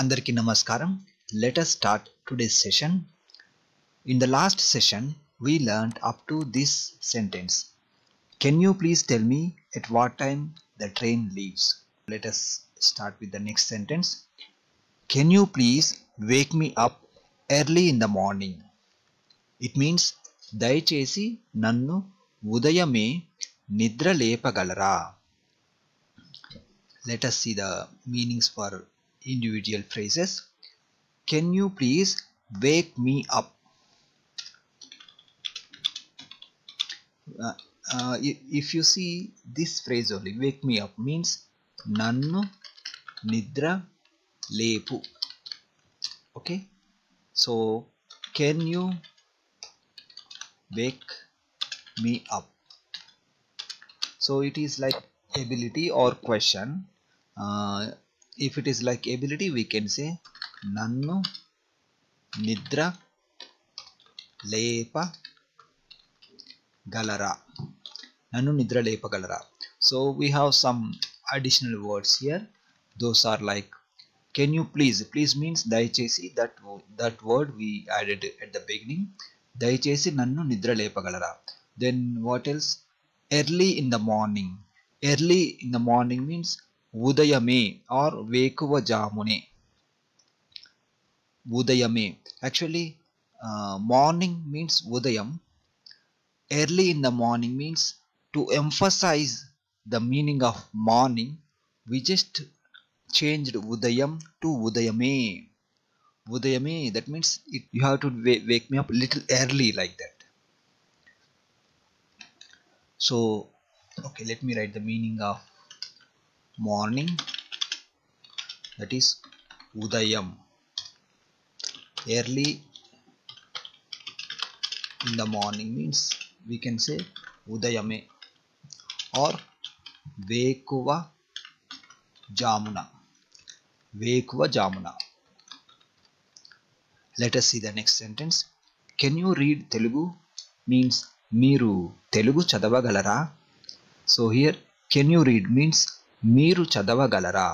Andarki namaskaram. Let us start today's session. In the last session, we learned up to this sentence. Can you please tell me at what time the train leaves? Let us start with the next sentence. Can you please wake me up early in the morning? It means దయచేసి నన్ను ఉదయమే నిద్ర లేపగలరా. Let us see the meanings for individual phrases. Can you please wake me up? If you see this phrase only, wake me up means nannu nidra lepu. Okay, so can you wake me up? So it is like ability or question. If it is like ability, we can say nannu nidra lepa galara. Nannu nidra lepa galara. So we have some additional words here. Those are like, can you please? Please means dayachesi. That word we added at the beginning. Dayachesi nannu nidra lepa galara. Then what else? Early in the morning. Early in the morning means udayame or vekuva jamune. Udayame. Actually, morning means udayam. Early in the morning means, to emphasize the meaning of morning, we just changed udayam to udayame. Udayame, that means you have to wake me up a little early like that. So, okay, let me write the meaning of morning. That is udayam. Early in the morning means we can say udayame or vekuva jamuna. Vekuva jamuna. Let us see the next sentence. Can you read Telugu? Means Miru Telugu chadavagalara. So here, can you read means Miru chadavagalara.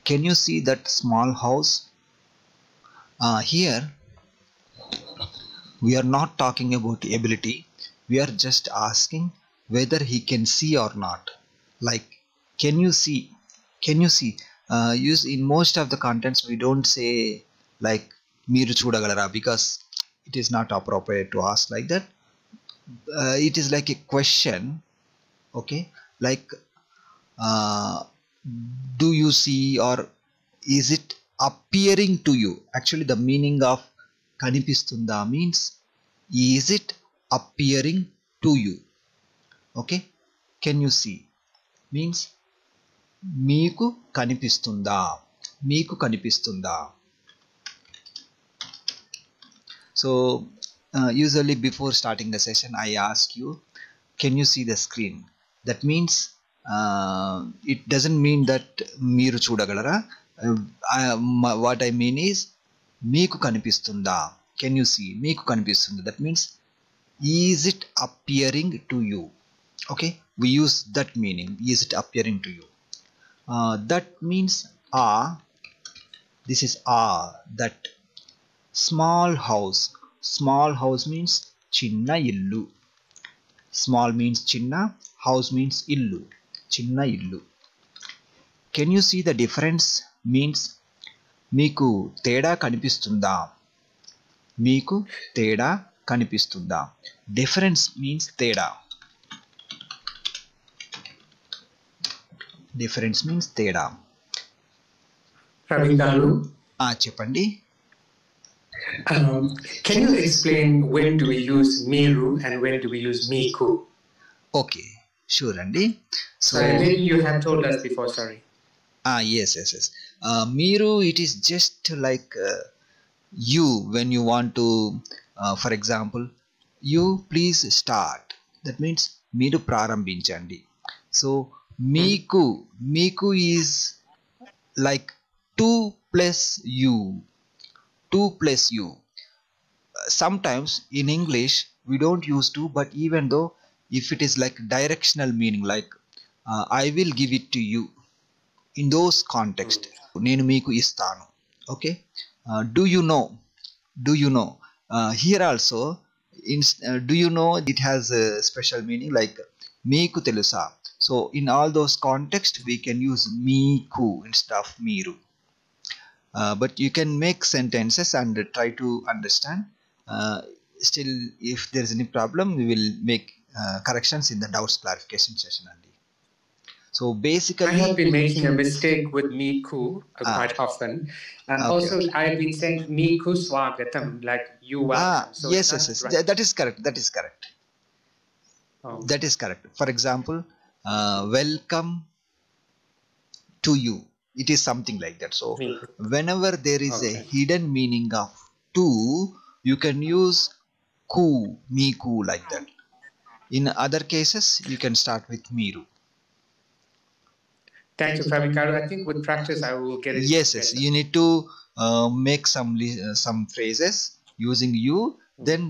Can you see that small house? Here we are not talking about ability. We are just asking whether he can see or not. Like, can you see? Can you see? Use in most of the contents we don't say like Miru chudagalara because it is not appropriate to ask like that. It is like a question. Okay, like do you see, or is it appearing to you? Actually, the meaning of kanipistunda means, is it appearing to you? Okay, can you see means meeku kanipistunda. Meeku kanipistunda. So usually before starting the session I ask you, can you see the screen? That means it doesn't mean that Miru chudagalara. What I mean is meeku kanipistunda. Can you see? Meeku kanipistunda. That means, is it appearing to you? Okay, we use that meaning. Is it appearing to you? That means this is that small house. Small house means chinna illu. Small means chinna, house means illu. Chinna illu. Can you see the difference? Means meeku teda kanipistunda. Meeku teda kanipistunda. Difference means teda. Difference means teda. Praveen garu, చెప్పండి. can you explain when do we use Miru and when do we use Miku? Okay, sure అండి. So Sorry, maybe you have told us before, sorry. Yes. Miru, it is just like you when you want to, for example, you please start. That means మీరు ప్రారంభించండి. So meeku is like 2 plus you. 2 plus you. Sometimes in English we don't use 2, but even though if it is like directional meaning, like I will give it to you, in those context నేను మీకు ఇస్తాను. Okay, do you know, do you know, here also do you know, it has a special meaning like మీకు తెలుసా. So in all those contexts we can use మీకు instead of మీరు. But you can make sentences and try to understand. Still, if there is any problem, we will make corrections in the doubts clarification session only. So basically, I have been making a mistake with Miku quite often. okay. Also, I have been saying Miku Swagatam, like you welcome. So Yes, it's yes, not yes. right. That is correct. That is correct. Oh. That is correct. For example, welcome to you. It is something like that. So Miku. whenever there is a Okay. hidden meaning of to, you can use ku, miku, like that. In other cases, you can start with miru. Thank you, Praveen. I think with practice, I will get it. Yes, yes. You need to make some phrases using you, then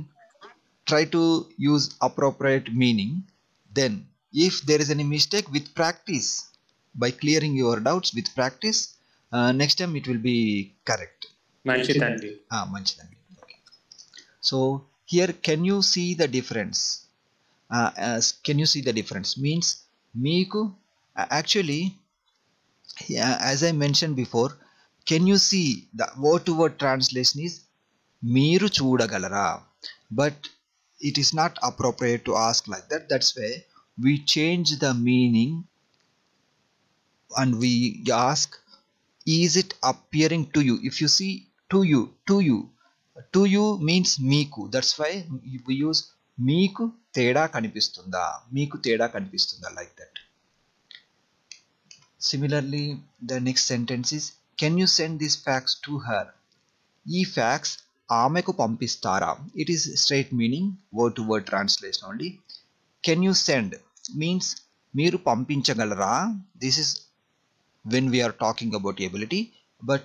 try to use appropriate meaning. Then, if there is any mistake, with practice, by clearing your doubts with practice, next time it will be correct. Manchitandi. Manchidandi. Okay. So here, can you see the difference? Can you see the difference? Means meeku, actually, yeah, as I mentioned before, can you see the word to word translation is మీరు చూడగలరా, but it is not appropriate to ask like that. That's why we change the meaning and we ask, is it appearing to you? If you see to you, to you means మీకు. That's why we use మీకు తేడా కనిపిస్తుందా, మీకు తేడా కనిపిస్తుందా, like that. Similarly, the next sentence is, can you send this fax to her? ఈ fax ఆమెకు పంపిస్తారా. It is straight meaning, word to word translation only. Can you send means మీరు పంపించగలరా. This is when we are talking about ability. But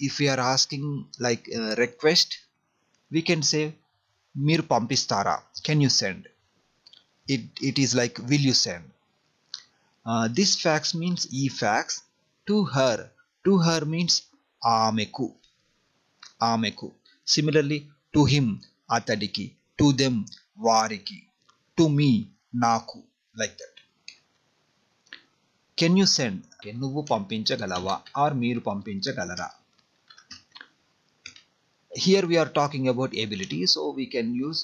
if we are asking like a request, we can say మీరు పంపిస్తారా, can you send. It is like will you send. This fax means ఈ fax to her. To her means ఆమెకు, ఆమెకు. Similarly, to him, అతడికి, to them, వారికి, to me, నాకు, like that. Can you send, నువ్వు పంపించగలవా or మీరు పంపించగలరా. Here we are talking about ability, so we can use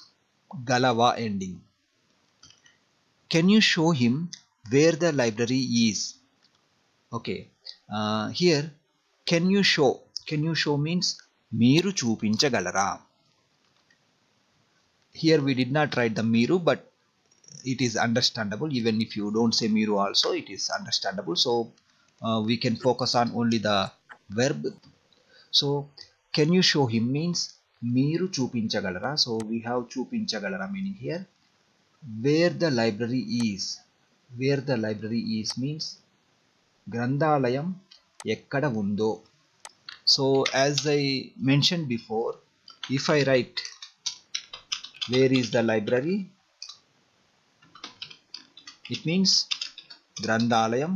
galava ending. Can you show him where the library is. Okay, here can you show means మీరు చూపించగలరా. Here we did not write the miru, but it is understandable. Even if you don't say miru also, it is understandable. So we can focus on only the verb. So can you show him means మీరు చూపించగలరా. So we have చూపించగలరా meaning here. Where the library is. Where the library is means గ్రంథాలయం ఎక్కడ ఉందో. So as I mentioned before, if I write where is the library, it means గ్రంథాలయం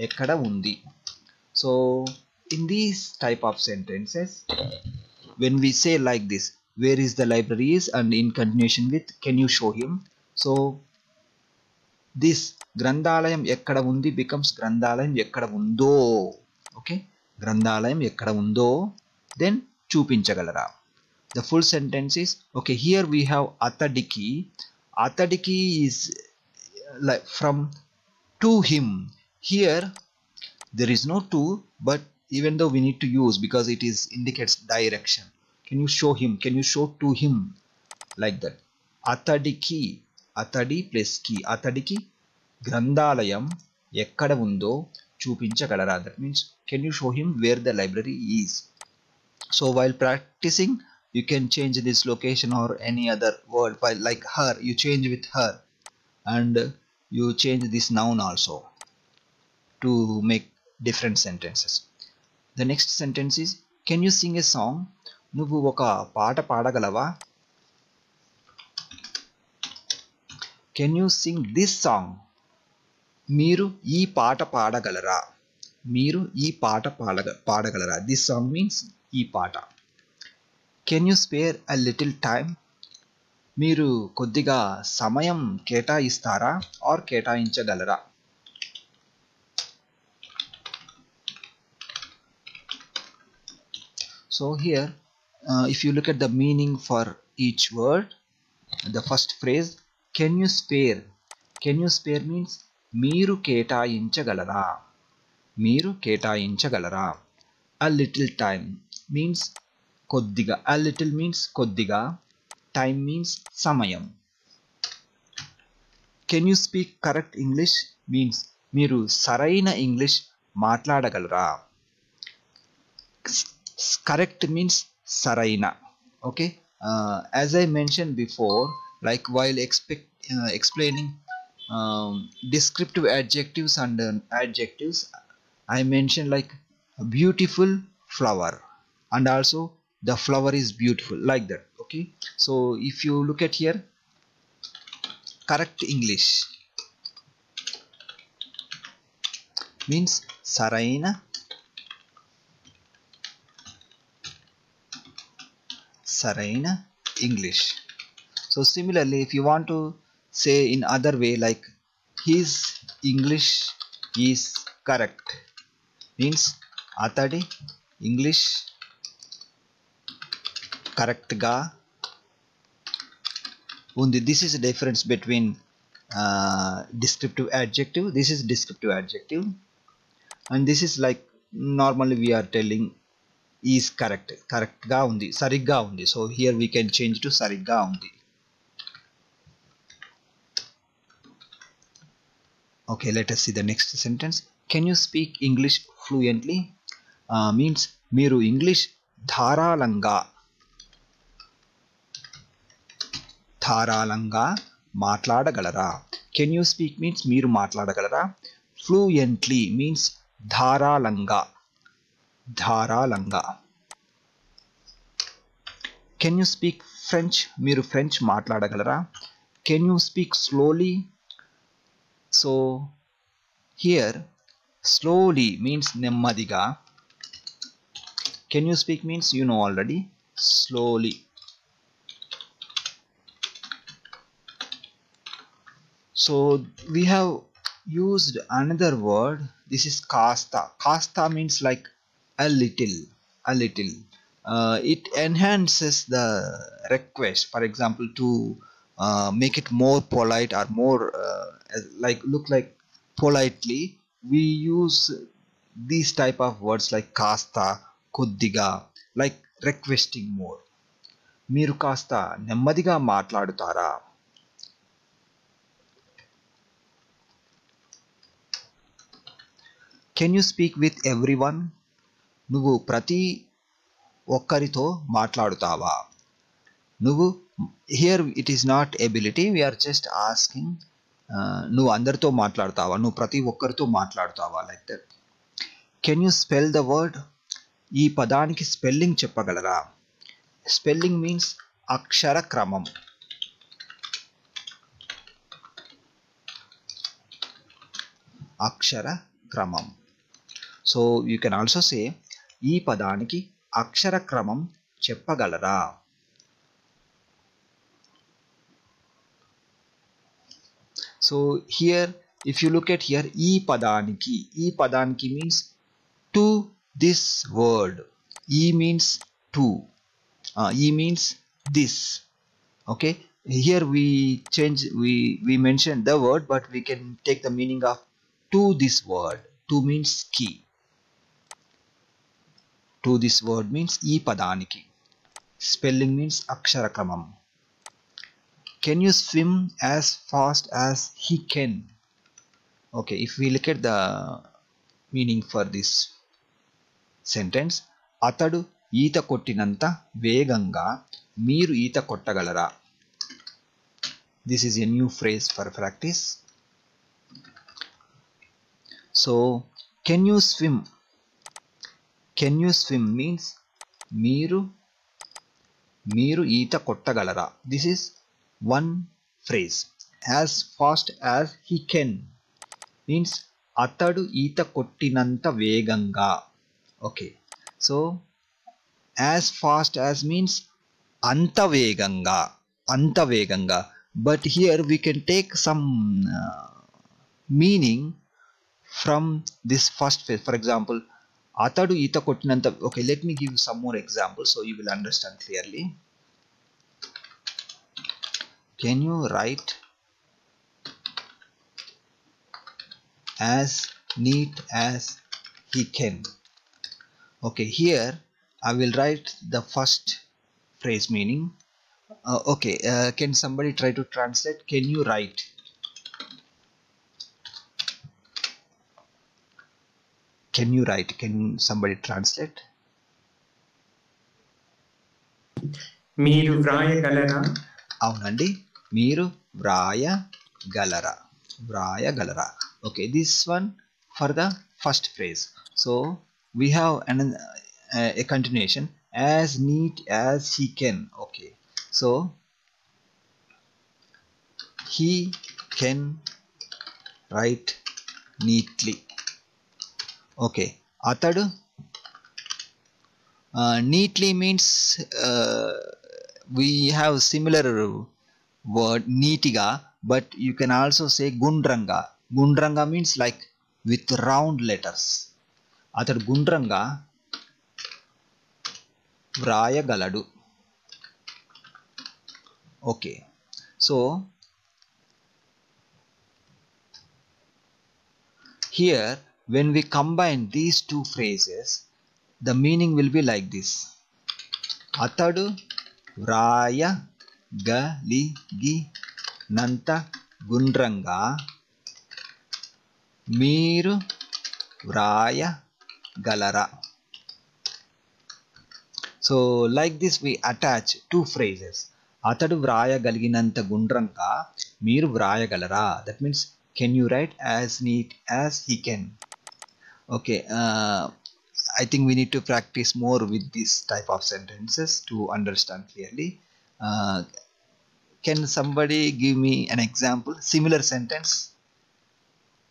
ఎక్కడ ఉంది. So in these type of sentences, when we say like this, where is the library is, and in continuation with can you show him, so this గ్రంథాలయం ఎక్కడ ఉంది becomes గ్రంథాలయం ఎక్కడ ఉందో. Okay, గ్రంథాలయం ఎక్కడ ఉందో, then చూపించగలరా. The full sentence is, okay, here we have atadiki. Atadiki is like from to him. Here there is no to, but even though we need to use because it is indicates direction. Can you show him, can you show to him, like that. Atadiki, atadi plus ki, atadiki గ్రంథాలయం ఎక్కడ ఉందో చూపించగలరా. That means can you show him where the library is. So while practicing, you can change this location or any other word. While like her, you change with her, and you change this noun also to make different sentences. The next sentence is, can you sing a song. నువ్వు ఒక పాట పాడగలవా. Can you sing this song? మీరు ఈ పాట పాడగలరా? మీరు ఈ పాట పాడగలరా? దిస్ సాంగ్ మీన్స్ ఈ పాట. Can you spare a little time? మీరు కొద్దిగా సమయం కేటాయిస్తారా are కేటాయించగలరా? So here if you look at the meaning for each word, the first phrase, can you spare? Can you spare means మీరు కేటాయించగలరా? మీరు కేటాయించగలరా? A little time means కొద్దిగా. A little means కొద్దిగా. Time means సమయం. Can you speak correct English means మీరు సరైన English మాట్లాడగలరా? Correct means saraina. Okay, as I mentioned before, like while explaining descriptive adjectives and adjectives, I mentioned like a beautiful flower and also the flower is beautiful, like that. Okay, so if you look at here, correct English means saraina English. So similarly, if you want to say in other way, like his English is correct means atadi English correct ga undi. This is the difference between descriptive adjective. This is descriptive adjective and this is like normally we are telling is correct. Correct ga undi, sarigga undi. So here we can change to sarigga undi. Okay, let us see the next sentence. Can you speak English fluently? Means మీరు English ధారాళంగా మాట్లాడగలరా? Can you speak means మీరు మాట్లాడగలరా? Fluently means ధారాళంగా. Can you speak French? మీరు French మాట్లాడగలరా? Can you speak slowly? So here slowly means నెమ్మదిగా. Can you speak means you know already, slowly. So we have used another word. This is kasta. Kasta means like a little. It enhances the request. For example, to make it more polite or more like look like politely, we use these type of words like kasta, koddiga, like requesting more. మీరు కాస్త నెమ్మదిగా మాట్లాడుతారా? Can you speak with everyone? నువ్వు ప్రతి ఒక్కరితో మాట్లాడుతావా? నువ్వు, here it is not ability, we are just asking నువ్వు అందరితో మాట్లాడుతావా? నువ్వు ప్రతి ఒక్కరితో మాట్లాడుతావా? Like that. Can you spell the word? ఈ పదానికి స్పెల్లింగ్ చెప్పగలరా? స్పెల్లింగ్ మీన్స్ అక్షర క్రమం. అక్షర క్రమం. So you can also say ఈ పదానికి అక్షర క్రమం చెప్పగలరా? So here if you look at here, ఈ పదానికి means to this word. E means to. E means this. Okay, here we change, we mentioned the word, but we can take the meaning of to this word. To means key. To this word means ఈ పదానికి. Spelling means అక్షర క్రమం. Can you swim as fast as he can? Okay, if we look at the meaning for this sentence, అతడు ఈత కొట్టినంత వేగంగా మీరు ఈత కొట్టగలరా? This is a new phrase for practice. So can you swim? Can you swim means మీరు ఈత కొట్టగలరా? This is one phrase. as fast as he can means atadu ఈత కొట్టినంత వేగంగా. Okay, so as fast as means anta veganga, but here we can take some meaning from this first phrase. For example, atadu ఈత కొట్టినంత. Okay, let me give you some more examples so you will understand clearly. Can you write as neat as he can? Okay, here I will write the first phrase meaning. Okay, can somebody try to translate? Can you write? Can you write? Can somebody translate? మీరు వ్రాయగలరా? అవునండి, మీరు వ్రాయగలరా. Okay, this one for the first phrase. So we have a continuation, as neat as he can. Okay, so he can write neatly. Okay, atadu neatly means we have similar word neatiga, but you can also say gundrang means like with round letters. atadu gundrang వ్రాయగలడు. Okay, so here when we combine these two phrases, the meaning will be like this: atadu వ్రాయగలిగినంత గుండ్రంగా మీరు వ్రాయగలరా. So like this we attach two phrases. atadu వ్రాయగలిగినంత గుండ్రంగా మీరు వ్రాయగలరా. That means can you write as neat as he can. Okay, I think we need to practice more with this type of sentences to understand clearly. Can somebody give me an example, similar sentence?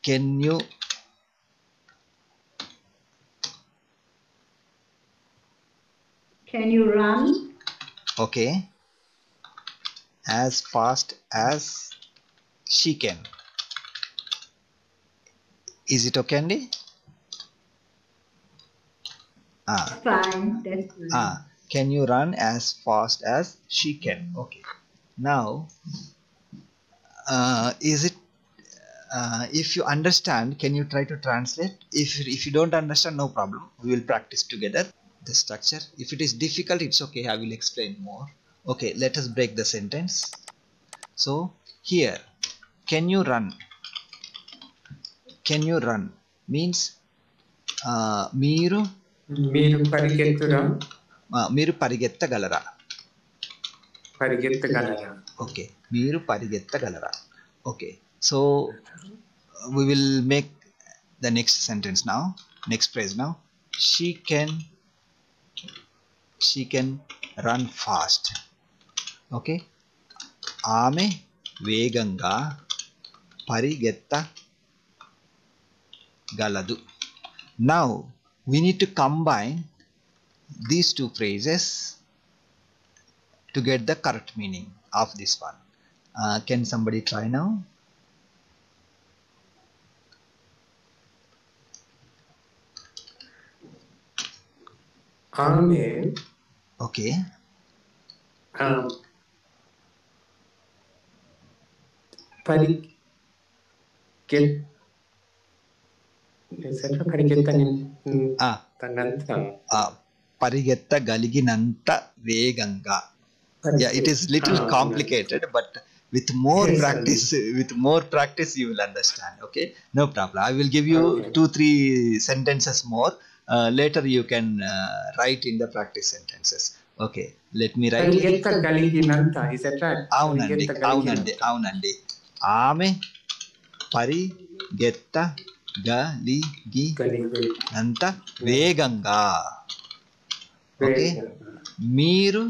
Can you run? Okay, as fast as she can. Is it okay, Andy? Fine, that's fine. Can you run as fast as she can? Okay, now is it if you understand, can you try to translate? If you don't understand, no problem, we will practice together the structure. If it is difficult, it's okay, I will explain more. Okay, let us break the sentence. So here, can you run means మీరు పరిగెత్తురా? మీరు పరిగెత్తగలరా. Okay, మీరు పరిగెత్తగలరా. Okay, so we will make the next sentence now, next phrase now. She can run fast. Okay, ఆమె వేగంగా పరిగెత్తగలదు. Now we need to combine these two phrases to get the correct meaning of this one. Can somebody try now? Okay, పరిగెత్తగలిగినంత వేగంగా. Yeah, it is little complicated, but with more practice you will understand. Okay, no problem, I will give you 2-3 sentences more. Later you can write in the practice sentences. Okay, let me write. పరిగెత్తగలిగినంత, is that right? అవునండి, ఆమె పరిగెత్తగలిగినంత వేగంగా. Okay, మీరు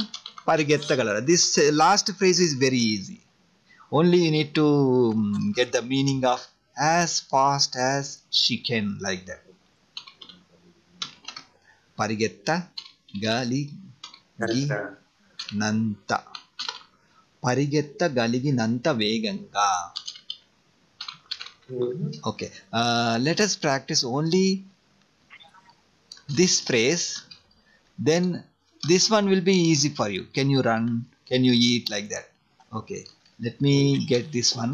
పరిగెత్తగలరా. This last phrase is very easy. Only you need to get the meaning of as fast as she can, like that. Parigetta galiginanta. Parigetta galiginanta veganga. Okay. Let us practice only this phrase. Then this one will be easy for you. Can you run? Can you eat, like that? Okay. Let me get this one.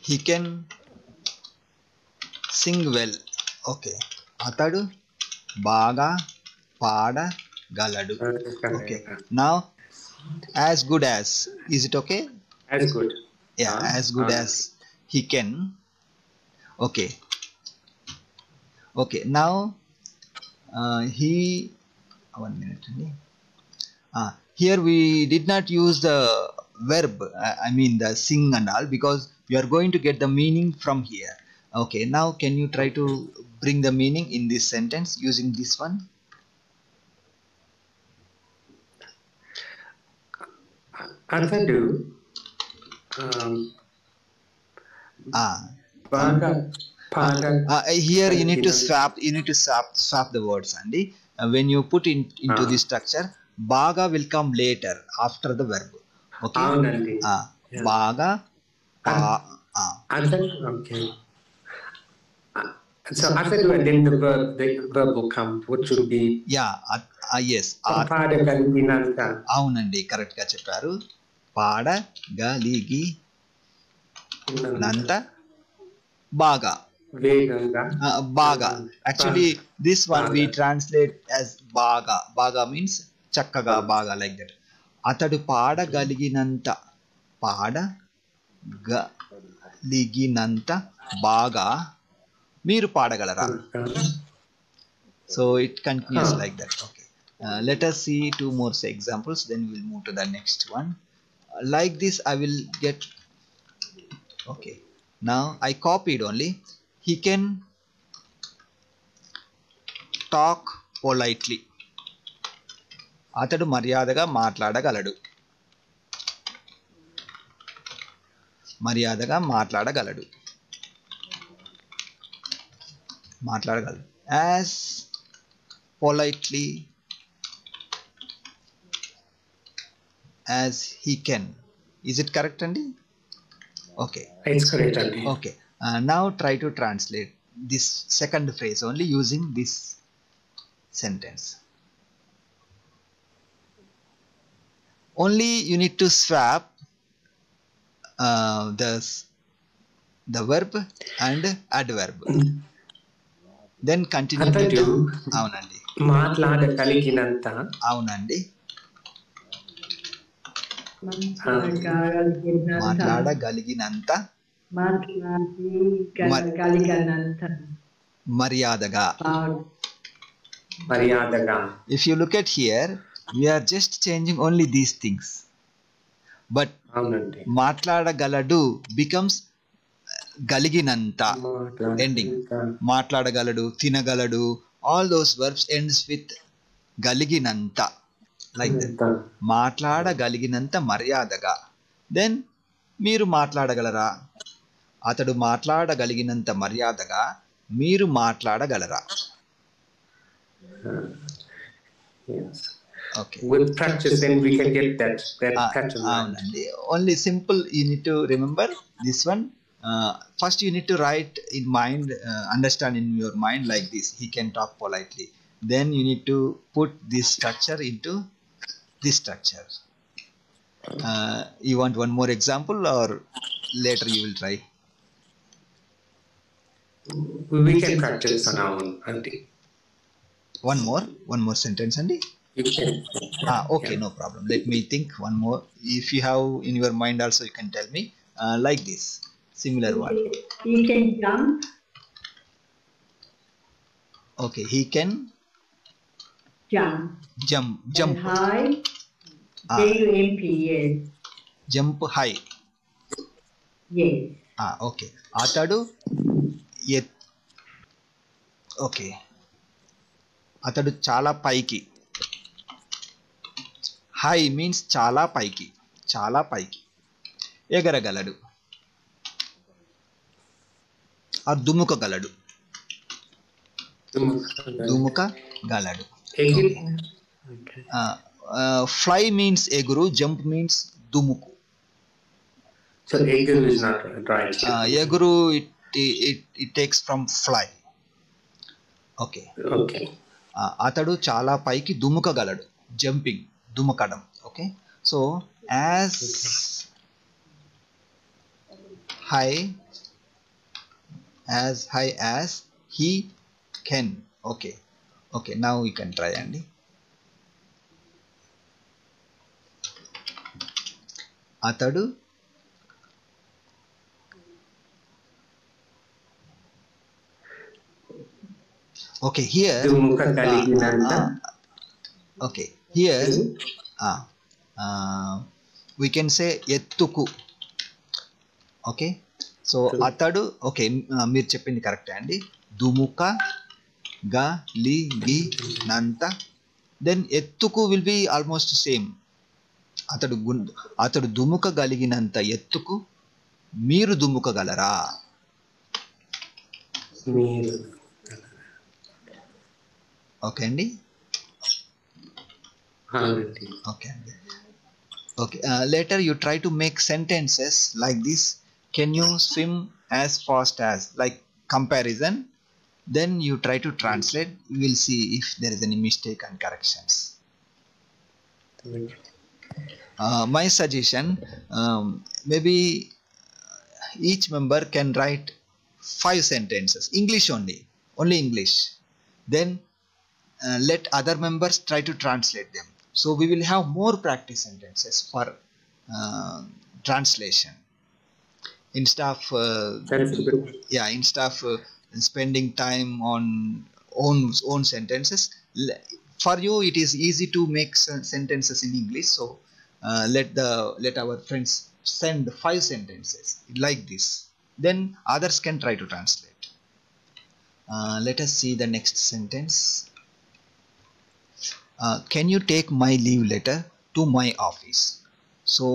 He can sing well. Okay. Atadu baga paadagaladu. Okay. Now, as good as. Is it okay? As good. Yeah, as good as he can. Okay. Okay. Now, he. 1 minute. Here we did not use the verb. I mean the sing and all, because we are going to get the meaning from here. Okay. Now, can you try to bring the meaning in this sentence using this one? Atadu baga pada. Here you need to swap. You need to swap the words, Andy. When you put into this structure, baga will come later after the verb. Okay. Baga. Okay. So atadu, and then the verb will come. What should be? Yeah. Yes. Paadagalginanta. Aunandi, correct ga chepparu. Paadagaligi nanta baga. Baga. Actually, this one we translate as baga. Baga means chakkaga, baga, like that. Atadu paadagaliginanta. Paadagaliginanta baga. Meeru paadagalara. So it continues like that. Okay. Let us see 2 more examples. Then we will move to the next one. Like this, I will get. Okay. Now I copied only. He can talk politely. Atadu maryadaga maatladagalaadu. Maryadaga maatladagalaadu. Maatladagalaadu. As politely as he can. Is it correct, Andy? Okay. It's correct, Andy. Okay. Now try to translate this second phrase only using this sentence. Only you need to swap the verb and adverb. Then continue with the. Aunandi. Maatladagaliginanta. Aunandi. Maatladagaliginanta. Maryadaga. If you look at here, we are just changing only these things. But maatladagalladu becomes galiginanta ending. Maatladagalladu, thinagalladu, all those verbs ends with galiginanta, like that. Maatladagaliginanta maryadaga. Then meeru maatladagalara. Atadu maatladagaliginanta maryadaga meeru maatladagalara. Yes. Okay. With practice, then we can get that pattern. Only simple, you need to remember this one. First you need to write in mind, understand in your mind like this. He can talk politely. Then you need to put this structure into this structure. You want one more example, or later you will try? We can practice on our own, Andy. One more sentence, Andy. You can. Okay, no problem. Let me think one more. If you have in your mind also, you can tell me. Like this, similar one. He can jump. Okay, he can jump high. Jump, yes. Jump high. Yes. Okay. Atadu okay, అతడు చాలా పైకి. High means చాలా పైకి, చాలా పైకి ఎగరగలడు or దుముకగలడు, దుముకగలడు. Okay. ఫ్లై మీన్స్ ఎగురు, జంప్ మీన్స్ దుముకు. So eagle is not right. ఎగురు it takes from fly. Okay, Okay. అతడు చాలా పైకి దుముకగలడు, జంపింగ్, దుమకడం. Okay, so as high as he can. Okay, okay, now you can try అండి. అతడు okay here okay here we can say ఎత్తుకు. Okay, so అతడు ఓకే, మీరు చెప్పింది కరెక్టే అండి. దుముక గలిగినంత, దెన్ ఎత్తుకు విల్ బి ఆల్మోస్ట్ సేమ్. అతడు దుముకగలిగినంత ఎత్తుకు మీరు దుముకగలరా? ఓకే అండి, ఓకే అండి. Okay, later you try to make sentences like this. Can you swim as fast as, like comparison, then you try to translate. We will see if there is any mistake and corrections. My suggestion, maybe each member can write 5 sentences, English only English, then let other members try to translate them. So we will have more practice sentences for translation instead of spending time on own sentences. For you it is easy to make sentences in English, so let our friends send 5 sentences like this, then others can try to translate. Let us see the next sentence. Can you take my leave letter to my office? So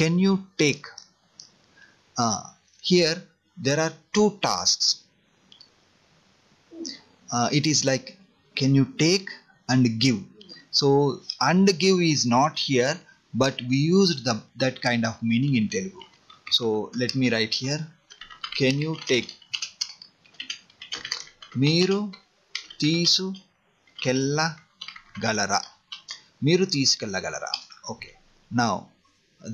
can you take, here there are 2 tasks. It is like can you take and give. So and give is not here, but we used that kind of meaning in Telugu. So let me write here, can you take, మీరు తీసుకెళ్ళగలరా, మీరు తీసుకెళ్ళగలరా. Okay, now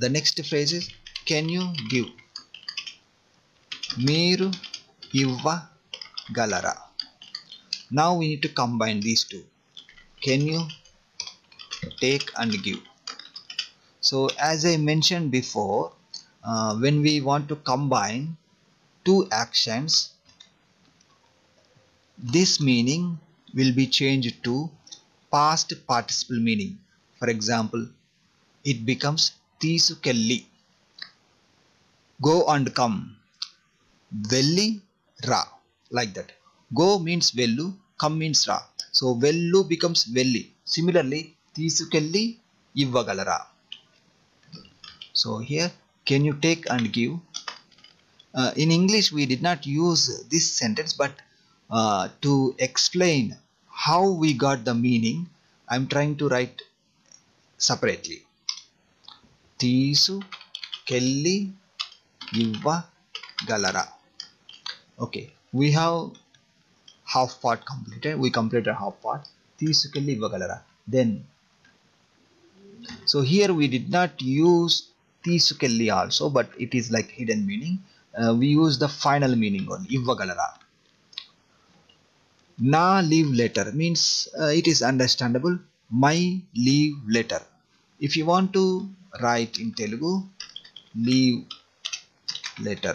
the next phrase is can you give, మీరు ఇవ్వగలరా. Now we need to combine these 2, can you take and give. So as I mentioned before, when we want to combine 2 actions, this meaning will be changed to past participle meaning. For example, it becomes తీసుకెళ్ళి, go and come, వెళ్ళి రా, like that. Go means వెళ్ళు, come means రా. So వెళ్ళు becomes వెళ్ళి. Similarly, తీసుకెళ్ళి ఇవ్వగలరా. So here can you take and give. In English we did not use this sentence, but to explain how we got the meaning, I am trying to write separately. తీసుకెళ్ళి ఇవ్వగలరా. Okay, we have half part completed. We completed half part. తీసుకెళ్ళి ఇవ్వగలరా. Then so here we did not use తీసుకెళ్ళి also, but it is like hidden meaning. We use the final meaning on ఇవ్వగలరా. నా leave letter means it is understandable, my leave letter. If you want to write in Telugu, leave letter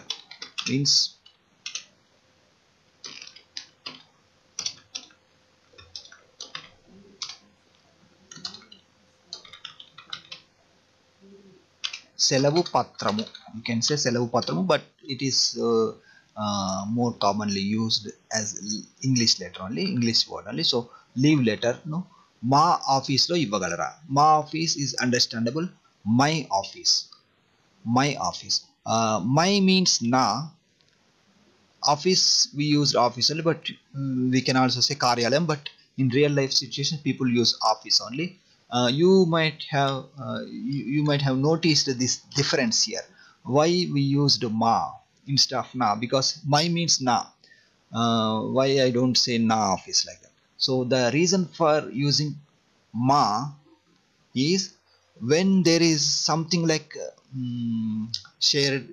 means సెలవు పత్రము. You can say సెలవు పత్రము, but it is more commonly used as English letter only, English word only. So leave letter no, మా ఆఫీస్లో ఇవ్వగలరా. మా office is understandable. My office, my office. My means na. Office we used office only, but we can also say karyalayam, but in real life situation people use office only. You might have you might have noticed this difference here. Why we used ma instead of na? Because my means na. Why I don't say na office like that? So the reason for using ma is when there is something like shared,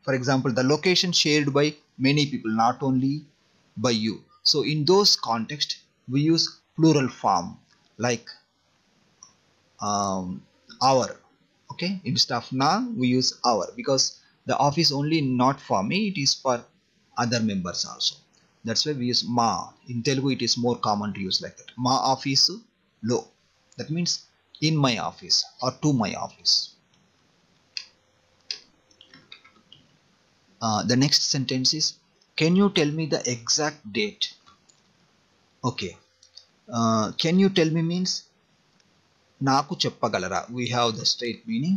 for example the location shared by many people, not only by you. So in those context we use plural form like our. Okay, instead of na we use our, because the office only not for me, it is for other members also. That's why we use ma. In Telugu it is more common to use like that. Ma office lo, that means in my office or to my office. The next sentence is, can you tell me the exact date? Okay, can you tell me means నాకు చెప్పగలరా. We have the straight meaning.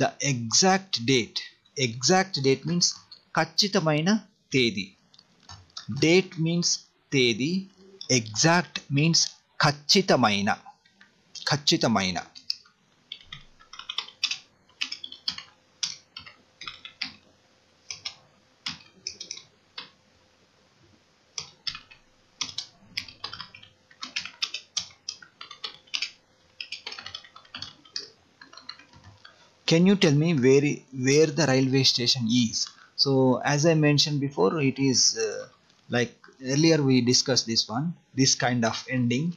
The exact date, exact date means ఖచ్చితమైన తేదీ. Date means తేదీ, exact means ఖచ్చితమైన, ఖచ్చితమైన. Can you tell me where the railway station is? So as I mentioned before, it is like earlier we discussed this one, this kind of ending.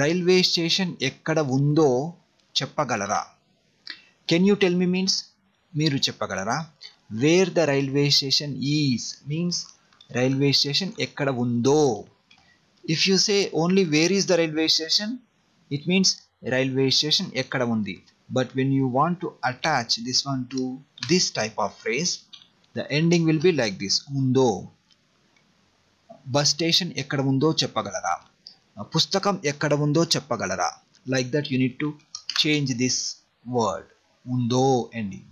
Railway station ekkada undo చెప్పగలరా. Can you tell me means మీరు చెప్పగలరా. Where the railway station is means railway station ekkada undo. If you say only where is the railway station, it means railway station ekkada undi. But when you want to attach this one to this type of phrase, the ending will be like this, undo. Bus station ekkada undo చెప్పగలరా. పుస్తకం ఎక్కడ ఉందో చెప్పగలరా. Like that you need to change this word undo ending.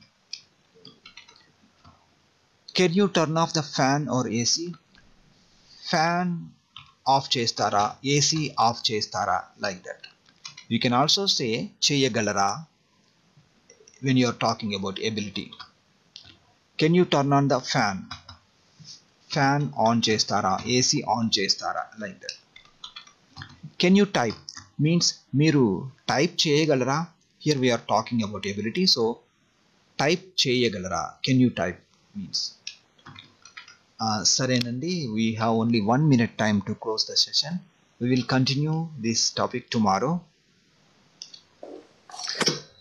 Can you turn off the fan or AC? Fan off చేస్తారా, AC off చేస్తారా, like that. You can also say చేయగలరా when you are talking about ability. Can you turn on the fan? Fan on చేస్తారా, AC on చేస్తారా, like that. Can you type means మీరు type చేయగలరా. Here we are talking about ability, so type చేయగలరా, can you type means. సరేనండి, we have only 1 minute time to close the session. We will continue this topic tomorrow.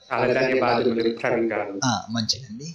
చాలా ధన్యవాదాలు ప్రవీణ్ గారు. మంచిదండి.